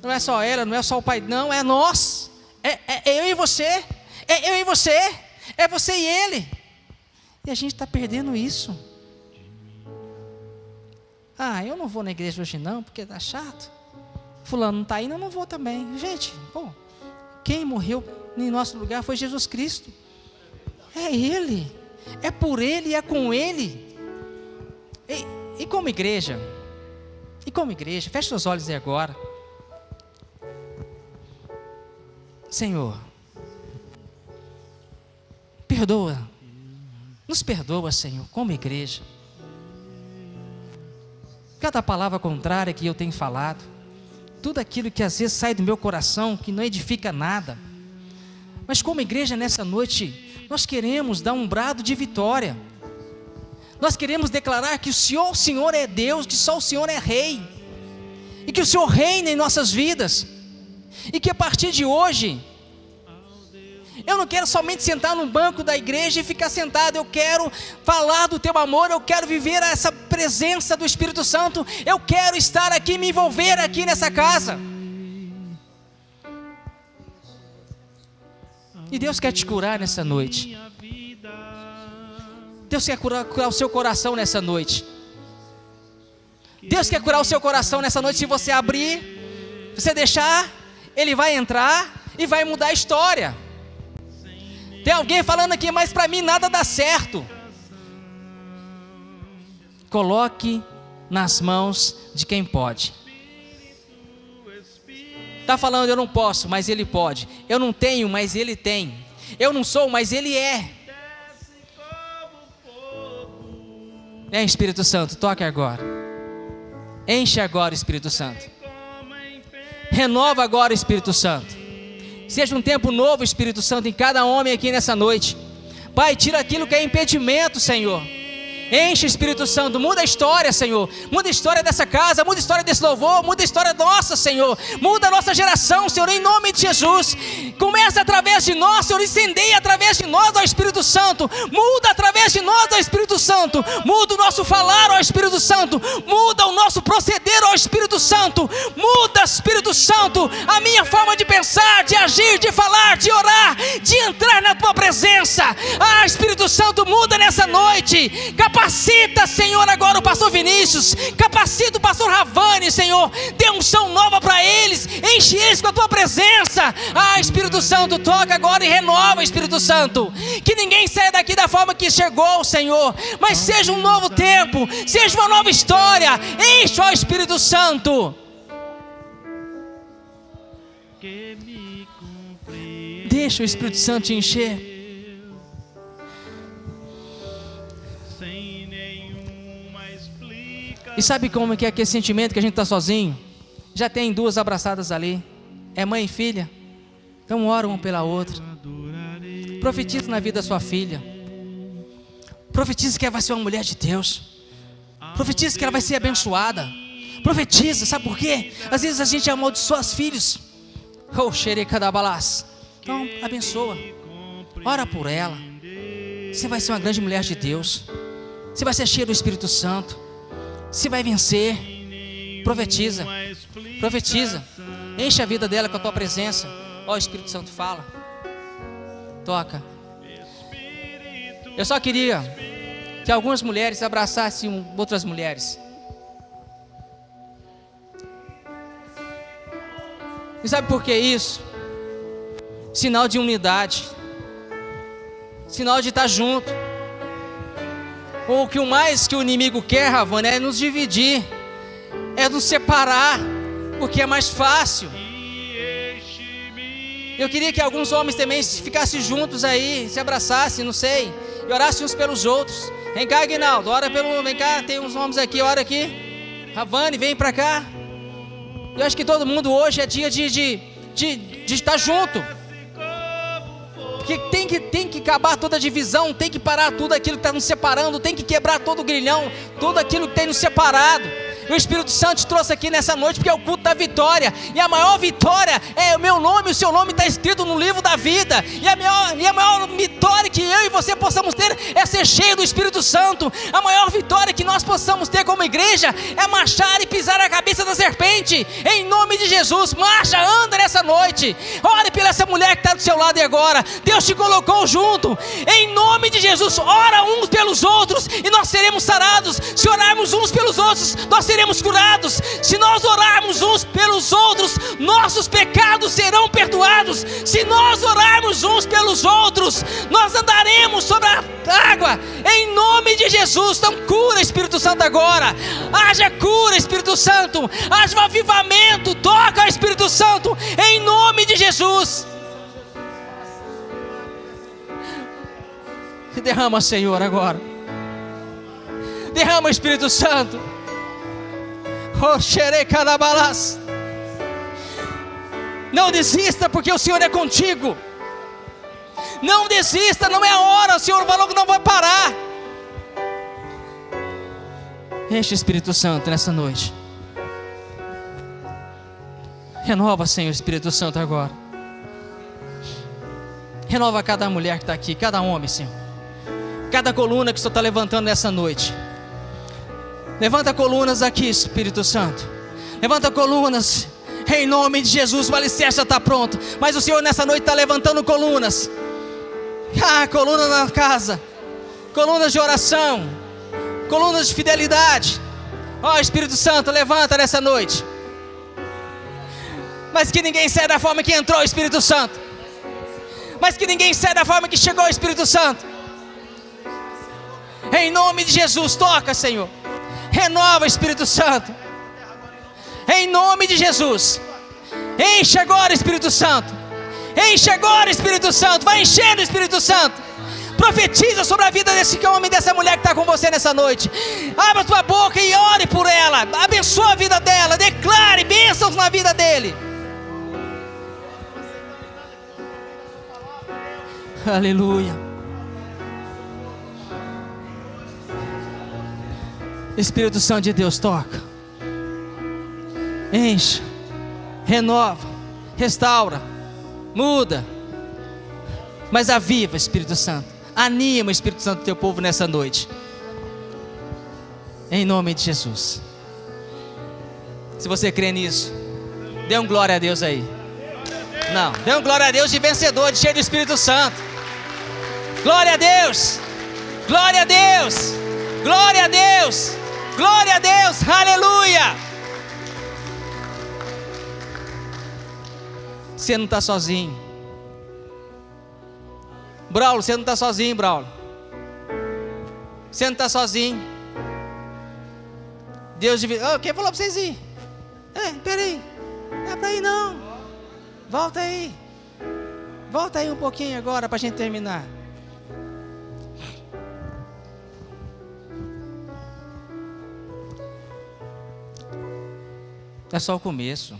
Não é só ela, não é só o Pai, não, é nós. É eu e você. É eu e você. É você e ele. E a gente está perdendo isso. Eu não vou na igreja hoje não, porque está chato. Fulano não está indo, eu não vou também. Gente, quem morreu em nosso lugar foi Jesus Cristo. É Ele. É por Ele e é com Ele. E como igreja? Feche seus olhos aí agora. Senhor, perdoa. Nos perdoa, Senhor, como igreja. Cada palavra contrária que eu tenho falado, tudo aquilo que às vezes sai do meu coração, que não edifica nada. Mas como igreja nessa noite, nós queremos dar um brado de vitória. Nós queremos declarar que o Senhor é Deus, que só o Senhor é Rei. E que o Senhor reina em nossas vidas. E que a partir de hoje, eu não quero somente sentar no banco da igreja e ficar sentado. Eu quero falar do teu amor. Eu quero viver essa presença do Espírito Santo. Eu quero estar aqui, me envolver aqui nessa casa. E Deus quer te curar nessa noite. Deus quer curar o seu coração nessa noite. Deus quer curar o seu coração nessa noite. Se você abrir, você deixar, Ele vai entrar e vai mudar a história. Tem alguém falando aqui, mas para mim nada dá certo. Coloque nas mãos de quem pode. Está falando, eu não posso, mas Ele pode. Eu não tenho, mas Ele tem. Eu não sou, mas Ele é. Espírito Santo, toque agora. Enche agora, Espírito Santo. Renova agora, Espírito Santo. Seja um tempo novo, Espírito Santo, em cada homem aqui nessa noite. Pai, tira aquilo que é impedimento, Senhor. Enche, Espírito Santo, muda a história, Senhor. Muda a história dessa casa, muda a história desse louvor, muda a história nossa, Senhor. Muda a nossa geração, Senhor, em nome de Jesus. Começa através de nós, Senhor, incendeia através de nós, ó Espírito Santo. Muda através de nós, ó Espírito Santo. Muda o nosso falar, ó Espírito Santo. Muda o nosso proceder, ó Espírito Santo. Muda, Espírito Santo, a minha forma de pensar, de agir, de falar, de orar, de entrar na tua presença. Espírito Santo, muda nessa noite. Capacita, Senhor, agora o pastor Vinícius. Capacita o pastor Ravani, Senhor. Dê unção nova para eles. Enche eles com a tua presença. Espírito Santo, toca agora e renova, Espírito Santo. Que ninguém saia daqui da forma que chegou, Senhor. Mas seja um novo tempo. Seja uma nova história. Enche, ó Espírito Santo. Deixa o Espírito Santo te encher. E sabe como é que é aquele sentimento que a gente está sozinho? Já tem duas abraçadas ali. É mãe e filha. Então ora uma pela outra. Profetiza na vida da sua filha. Profetiza que ela vai ser uma mulher de Deus. Profetiza que ela vai ser abençoada. Profetiza, sabe por quê? Às vezes a gente amaldiçoa os filhos. Então abençoa. Ora por ela. Você vai ser uma grande mulher de Deus. Você vai ser cheia do Espírito Santo. Você vai vencer. Profetiza. Profetiza. Enche a vida dela com a tua presença. Ó, Espírito Santo, fala. Toca. Eu só queria que algumas mulheres abraçassem outras mulheres. E sabe por que isso? Sinal de unidade. Sinal de estar junto. O que o mais que o inimigo quer, Ravana, é nos dividir, é nos separar, porque é mais fácil. Eu queria que alguns homens também ficassem juntos aí, se abraçassem, não sei, e orassem uns pelos outros. Vem cá, Aguinaldo, ora pelo... Vem cá, tem uns homens aqui, ora aqui. Ravane, vem pra cá. Eu acho que todo mundo hoje é dia de estar junto. Porque tem que acabar toda a divisão, tem que parar tudo aquilo que está nos separando, tem que quebrar todo o grilhão, tudo aquilo que tem nos separado. O Espírito Santo te trouxe aqui nessa noite porque é o culto da vitória. E a maior vitória é o meu nome, o seu nome está escrito no livro da vida. E a maior vitória que eu e você possamos ter é ser cheio do Espírito Santo. A maior vitória que nós possamos ter como igreja é marchar e pisar a cabeça da serpente. Em nome de Jesus, marcha, anda nessa noite. Ore pela essa mulher que está do seu lado e agora. Deus te colocou junto. Em nome de Jesus, ora uns pelos outros e nós seremos sarados. Se orarmos uns pelos outros, nós seremos curados. Se nós orarmos uns pelos outros, nossos pecados serão perdoados. Se nós orarmos uns pelos outros, nós andaremos sobre a água. Em nome de Jesus. Então cura, Espírito Santo, agora. Haja cura, Espírito Santo. Haja um avivamento. Toca, Espírito Santo, em nome de Jesus. Derrama, Senhor, agora. Derrama, Espírito Santo. Não desista, porque o Senhor é contigo. Não desista, não é a hora. O Senhor falou que não vai parar. Enche o Espírito Santo nessa noite. Renova, Senhor, Espírito Santo, agora. Renova cada mulher que está aqui, cada homem, Senhor. Cada coluna que o Senhor está levantando nessa noite. Levanta colunas aqui, Espírito Santo. Levanta colunas. Em nome de Jesus, o alicerce já está pronto. Mas o Senhor nessa noite está levantando colunas. Colunas na casa. Colunas de oração. Colunas de fidelidade. Ó, Espírito Santo, levanta nessa noite. Mas que ninguém saia da forma que entrou o Espírito Santo. Mas que ninguém saia da forma que chegou o Espírito Santo. Em nome de Jesus, toca, Senhor. Renova, Espírito Santo. Em nome de Jesus. Enche agora, Espírito Santo. Enche agora, Espírito Santo. Vai enchendo, Espírito Santo. Profetiza sobre a vida desse homem e dessa mulher que está com você nessa noite. Abra tua boca e ore por ela. Abençoa a vida dela. Declare bênçãos na vida dele. Aleluia. Espírito Santo de Deus, toca. Enche. Renova. Restaura. Muda. Mas aviva, Espírito Santo. Anima, Espírito Santo, do teu povo nessa noite. Em nome de Jesus. Se você crê nisso, dê um glória a Deus aí. Não, dê um glória a Deus de vencedor, de cheio do Espírito Santo. Glória a Deus. Glória a Deus. Glória a Deus. Glória a Deus. Aleluia. Você não está sozinho. Braulio, você não está sozinho, Braulio. Você não está sozinho. Deus divide. Quem falou para vocês ir? Peraí. Não é para ir não. Volta aí. Volta aí um pouquinho agora para a gente terminar. É só o começo.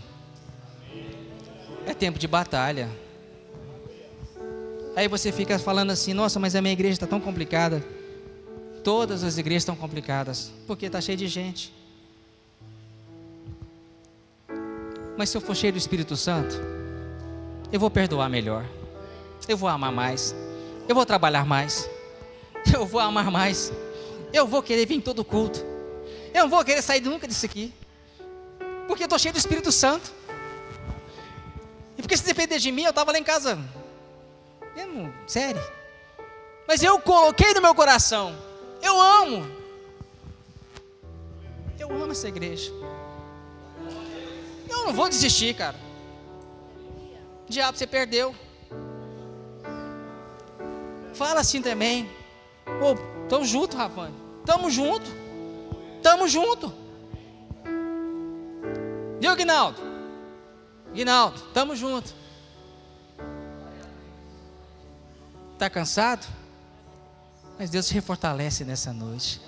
É tempo de batalha. Aí você fica falando assim: nossa, mas a minha igreja está tão complicada. Todas as igrejas estão complicadas, porque está cheio de gente. Mas se eu for cheio do Espírito Santo, eu vou perdoar melhor. Eu vou amar mais. Eu vou trabalhar mais. Eu vou amar mais. Eu vou querer vir em todo culto. Eu não vou querer sair nunca disso aqui, porque eu estou cheio do Espírito Santo. E porque se depender de mim, eu estava lá em casa, sério. Mas eu coloquei no meu coração, eu amo essa igreja. Eu não vou desistir, cara. Diabo, você perdeu. Fala assim também. Ô, tamo junto, Rafane. Tamo junto. Viu, Guinaldo? Tamo junto. Tá cansado? Mas Deus te refortalece nessa noite.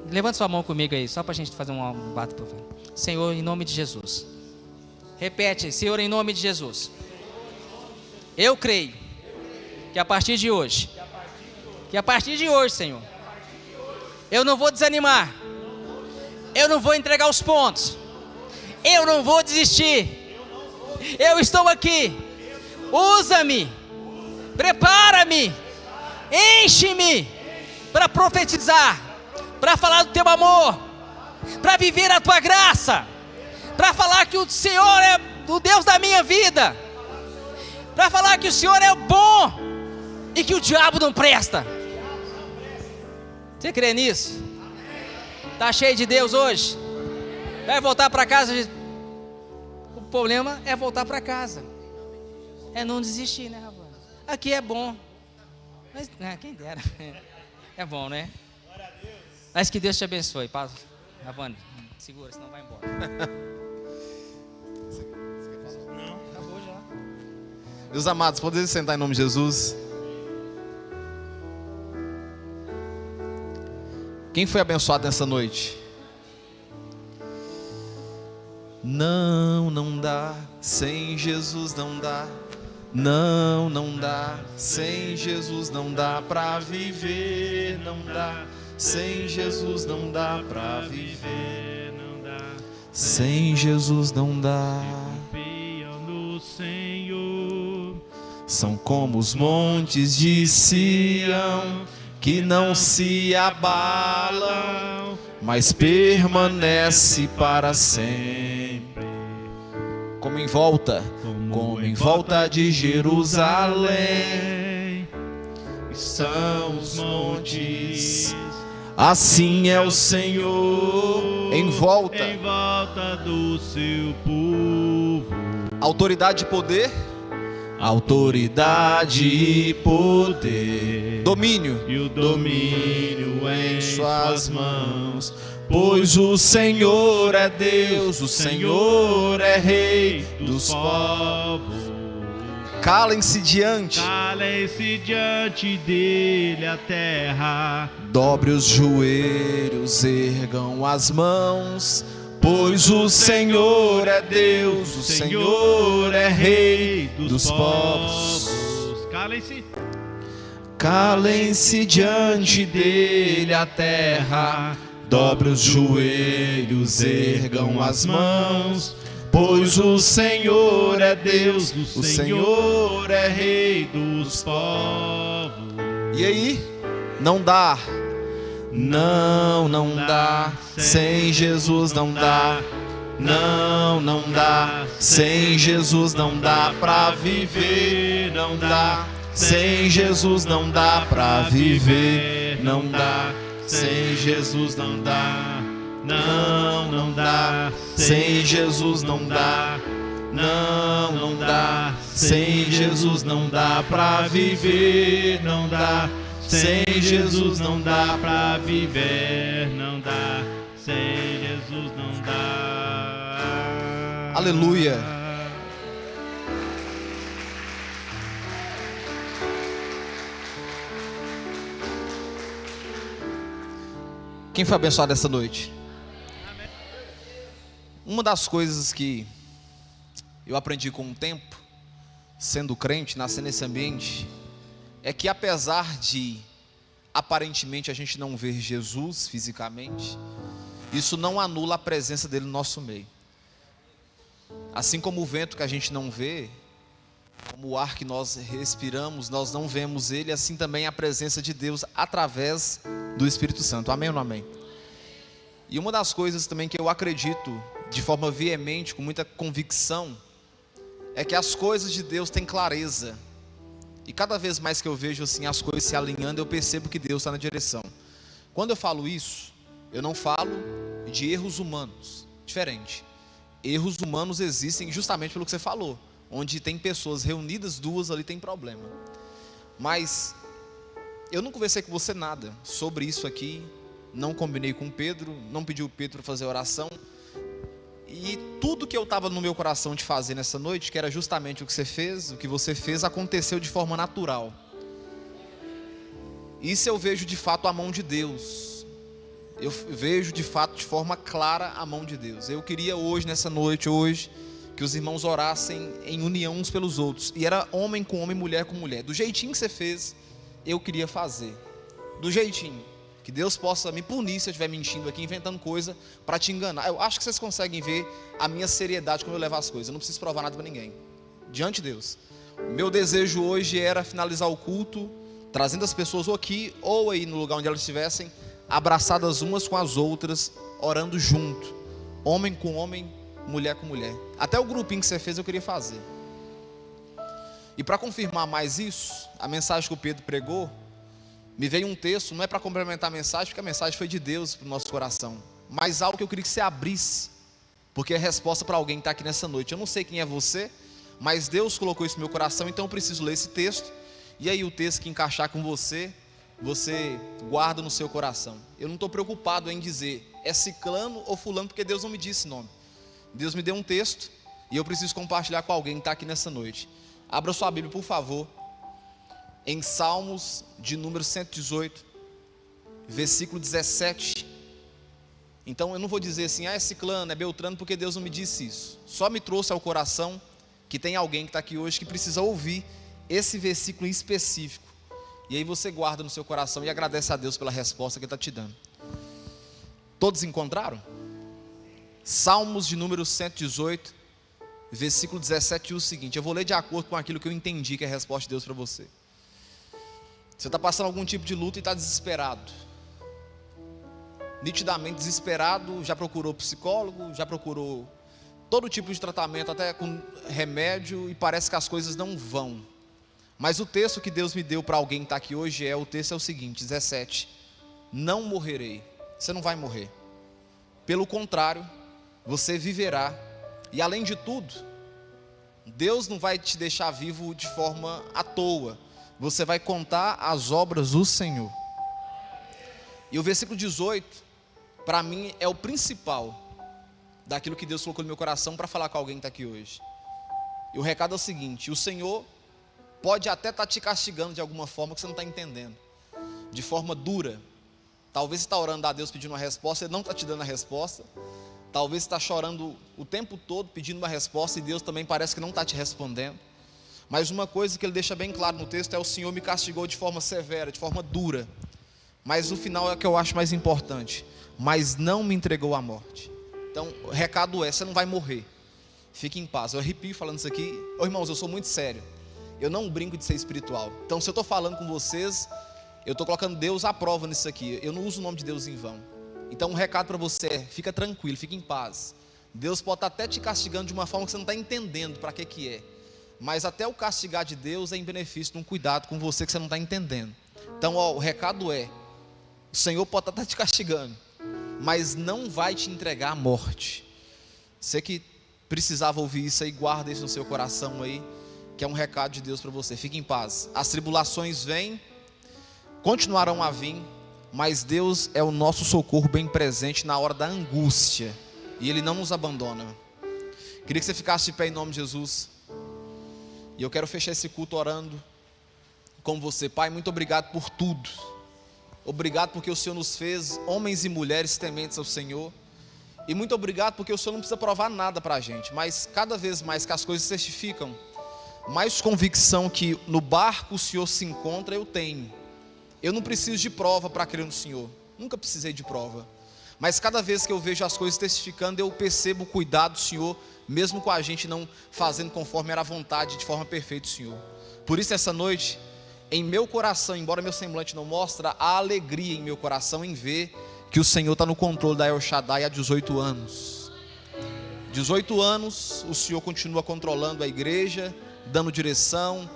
Levanta sua mão comigo aí, só para a gente fazer um bato para frente. Senhor, em nome de Jesus. Repete, Senhor, em nome de Jesus. Eu creio que a partir de hoje, Senhor, eu não vou desanimar. Eu não vou entregar os pontos. Eu não vou desistir. Eu estou aqui. Usa-me. Prepara-me. Enche-me para profetizar, para falar do teu amor, para viver a tua graça, para falar que o Senhor é o Deus da minha vida, para falar que o Senhor é bom e que o diabo não presta. Você crê nisso? Está cheio de Deus hoje? Vai voltar para casa? O problema é voltar para casa, é não desistir, né, rapaz? Aqui é bom, mas quem dera. É bom, né? Mas que Deus te abençoe. Ravane, segura, senão vai embora. Não, acabou já. Meus amados, podem sentar em nome de Jesus. Quem foi abençoado nessa noite? Não dá, sem Jesus não dá. Não dá, sem Jesus não dá pra viver, não dá. Sem Jesus não dá pra viver, não dá. Sem Jesus não dá. Confiam no Senhor. São como os montes de Sião, que não se abalam, mas permanece para sempre. Como em volta de Jerusalém são os montes, assim é o Senhor em volta do seu povo. Autoridade e poder, domínio, e o domínio em suas mãos. Pois o Senhor é Deus, o Senhor é Rei dos povos. Calem-se diante dele a terra. Dobre os joelhos, ergam as mãos. Pois o Senhor é Deus, o Senhor é Rei dos povos. Calem-se diante dele a terra. Dobre os joelhos, ergam as mãos, pois o Senhor é Deus, o Senhor é Rei dos povos. E aí? Não dá. Não dá. Sem Jesus não dá. Não dá. Sem Jesus não dá pra viver. Não dá. Sem Jesus não dá pra viver. Não dá. Sem Jesus não dá, não dá. Sem Jesus não dá, não dá. Sem Jesus não dá pra viver, não dá. Sem Jesus não dá pra viver, não dá. Sem Jesus não dá. Aleluia. Quem foi abençoado essa noite? Uma das coisas que eu aprendi com o tempo, sendo crente, nascendo nesse ambiente, é que apesar de aparentemente a gente não ver Jesus fisicamente, isso não anula a presença dele no nosso meio. Assim como o vento que a gente não vê, como o ar que nós respiramos, nós não vemos ele, assim também a presença de Deus através do Espírito Santo. Amém ou não amém? E uma das coisas também que eu acredito de forma veemente, com muita convicção, é que as coisas de Deus têm clareza. E cada vez mais que eu vejo assim as coisas se alinhando, eu percebo que Deus está na direção. Quando eu falo isso, eu não falo de erros humanos. Diferente. Erros humanos existem justamente pelo que você falou. Onde tem pessoas reunidas, duas ali tem problema. Mas eu não conversei com você nada sobre isso aqui. Não combinei com o Pedro, não pedi o Pedro para fazer oração. E tudo que eu estava no meu coração de fazer nessa noite, que era justamente o que você fez, aconteceu de forma natural. Isso eu vejo de fato a mão de Deus. Eu vejo de fato de forma clara a mão de Deus. Eu queria hoje, nessa noite, que os irmãos orassem em união uns pelos outros. E era homem com homem, mulher com mulher. Do jeitinho que você fez, eu queria fazer. Do jeitinho. Que Deus possa me punir se eu estiver mentindo aqui, inventando coisa para te enganar. Eu acho que vocês conseguem ver a minha seriedade como eu levo as coisas. Eu não preciso provar nada para ninguém. Diante de Deus. Meu desejo hoje era finalizar o culto, trazendo as pessoas ou aqui, ou aí no lugar onde elas estivessem, abraçadas umas com as outras, orando junto. Homem com homem, mulher com mulher. Até o grupinho que você fez eu queria fazer. E para confirmar mais isso, a mensagem que o Pedro pregou, me veio um texto, não é para complementar a mensagem, porque a mensagem foi de Deus para o nosso coração, mas algo que eu queria que você abrisse, porque é resposta para alguém que está aqui nessa noite. Eu não sei quem é você, mas Deus colocou isso no meu coração, então eu preciso ler esse texto, e aí o texto que encaixar com você, você guarda no seu coração. Eu não estou preocupado em dizer, é ciclano ou fulano, porque Deus não me disse nome. Deus me deu um texto, e eu preciso compartilhar com alguém que está aqui nessa noite. Abra sua Bíblia, por favor, em Salmos de número 118, versículo 17. Então eu não vou dizer assim, é ciclano, é beltrano, porque Deus não me disse isso. Só me trouxe ao coração que tem alguém que está aqui hoje que precisa ouvir esse versículo em específico. E aí você guarda no seu coração e agradece a Deus pela resposta que Ele está te dando. Todos encontraram? Salmos de número 118, versículo 17, diz o seguinte, eu vou ler de acordo com aquilo que eu entendi que é a resposta de Deus para você. Você está passando algum tipo de luta e está desesperado, nitidamente desesperado, já procurou psicólogo, já procurou todo tipo de tratamento, até com remédio, e parece que as coisas não vão. Mas o texto que Deus me deu para alguém que está aqui hoje o texto é o seguinte, 17, não morrerei. Você não vai morrer, pelo contrário, você viverá. E além de tudo, Deus não vai te deixar vivo de forma à toa. Você vai contar as obras do Senhor. E o versículo 18, para mim, é o principal daquilo que Deus colocou no meu coração para falar com alguém que está aqui hoje. E o recado é o seguinte, o Senhor pode até estar te castigando de alguma forma que você não está entendendo, de forma dura. Talvez você está orando a Deus pedindo uma resposta, Ele não está te dando a resposta. Talvez você está chorando o tempo todo pedindo uma resposta e Deus também parece que não está te respondendo. Mas uma coisa que Ele deixa bem claro no texto é: o Senhor me castigou de forma severa, de forma dura, mas o final é o que eu acho mais importante, mas não me entregou à morte. Então o recado é, você não vai morrer, fique em paz. Eu arrepio falando isso aqui. Irmãos, eu sou muito sério, eu não brinco de ser espiritual. Então se eu estou falando com vocês, eu estou colocando Deus à prova nisso aqui. Eu não uso o nome de Deus em vão. Então um recado para você é, fica tranquilo, fique em paz. Deus pode estar até te castigando de uma forma que você não está entendendo para que é, mas até o castigar de Deus é em benefício de um cuidado com você que você não está entendendo. Então o recado é, o Senhor pode estar te castigando, mas não vai te entregar à morte. Você que precisava ouvir isso aí, guarda isso no seu coração aí, que é um recado de Deus para você. Fique em paz. As tribulações vêm, continuarão a vir, mas Deus é o nosso socorro bem presente na hora da angústia, e Ele não nos abandona. Queria que você ficasse de pé em nome de Jesus. E eu quero fechar esse culto orando com você. Pai, muito obrigado por tudo. Obrigado porque o Senhor nos fez homens e mulheres tementes ao Senhor. E muito obrigado porque o Senhor não precisa provar nada para a gente, mas cada vez mais que as coisas certificam, mais convicção que no barco o Senhor se encontra eu tenho. Eu não preciso de prova para crer no Senhor, nunca precisei de prova, mas cada vez que eu vejo as coisas testificando, eu percebo o cuidado do Senhor, mesmo com a gente não fazendo conforme era a vontade, de forma perfeita do Senhor. Por isso essa noite, em meu coração, embora meu semblante não mostre, há alegria em meu coração em ver que o Senhor está no controle da El Shaddai há 18 anos. 18 anos, o Senhor continua controlando a igreja, dando direção,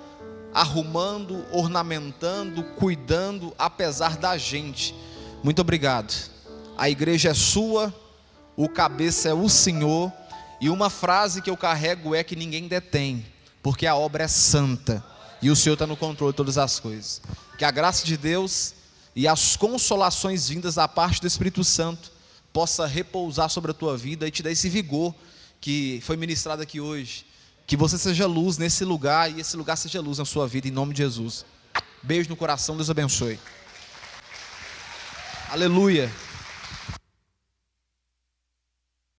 arrumando, ornamentando, cuidando, apesar da gente. Muito obrigado. A igreja é sua, o cabeça é o Senhor, e uma frase que eu carrego é que ninguém detém, porque a obra é santa, e o Senhor está no controle de todas as coisas. Que a graça de Deus e as consolações vindas da parte do Espírito Santo possa repousar sobre a tua vida e te dar esse vigor que foi ministrado aqui hoje. Que você seja luz nesse lugar e esse lugar seja luz na sua vida, em nome de Jesus. Beijo no coração, Deus abençoe. Aleluia.